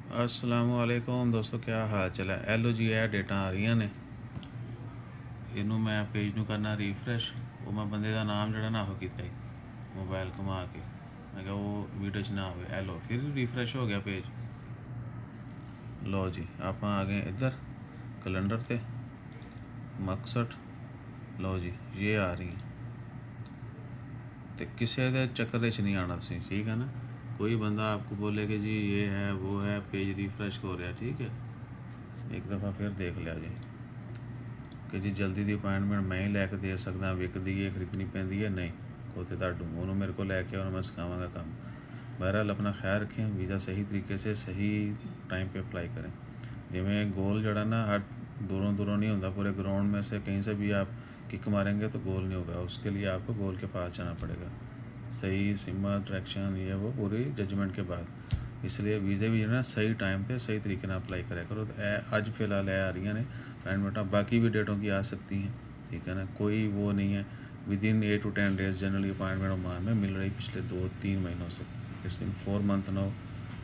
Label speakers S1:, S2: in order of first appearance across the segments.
S1: असलामुअलैकुम दोस्तों, क्या हाल चाल है। एलो जी है डेटा आ रही ने इनू मैं पेज नू करना रिफ्रैश। वो मैं बंदे का नाम जड़ा ना किया मोबाइल घुमा के, मैं क्या वो वीडियो च ना आवे। एलो फिर रिफ्रैश हो गया पेज। लो जी आप आ गए इधर कैलेंडर से मकसद। लो जी ये आ रही है, तो किसी के चक्कर नहीं आना तुम, ठीक है ना। कोई बंदा आपको बोले कि जी ये है वो है, पेज रिफ्रैश हो रहा, ठीक है। एक दफ़ा फिर देख लिया जी कि जी जल्दी की अपॉइंटमेंट मैं ही लैके दे सकदा, विकदी है खरीदनी पैंदी है नहीं, खोते तुहाडू उन्होंने मेरे को लैके और मैं सिखावांगा काम। बहरहाल अपना ख्याल रखें, वीज़ा सही तरीके से सही टाइम पे अप्लाई करें। जिमें गोल जड़ा ना हर दूरों दूरों नहीं होता, पूरे ग्राउंड में से कहीं से भी आप किक मारेंगे तो गोल नहीं होगा। उसके लिए आपको गोल के पास जाना पड़ेगा, सही सिमा डायरेक्शन ये वो पूरी जजमेंट के बाद। इसलिए वीज़े भी जो ना सही टाइम पे सही तरीके ना अप्लाई करा करो। तो अज फिलहाल आ रही ने अपॉइंटमेंट, बाकी भी डेटों की आ सकती हैं, ठीक है ना। कोई वो नहीं है, with in 8 to 10 days generally appointment Oman में मिल रही पिछले 2-3 महीनों से। इट्स बिन 4 month नाउ,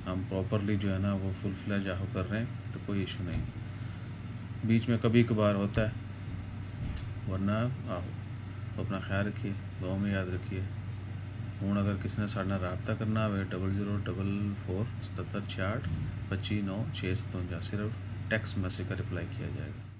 S1: हम प्रॉपरली जो है ना वो फुल फ्लैज आहो कर रहे हैं, तो कोई इशू नहीं। बीच में कभी कभार होता है, वरना आओ। तो अपना ख्याल रखिए, दुआ में याद रखिए। हूँ अगर किसी ने साढ़े रबता करना हो 0044 77 66 25 9 6 57, सिर्फ टेक्स्ट मैसेज का रिप्लाई किया जाएगा।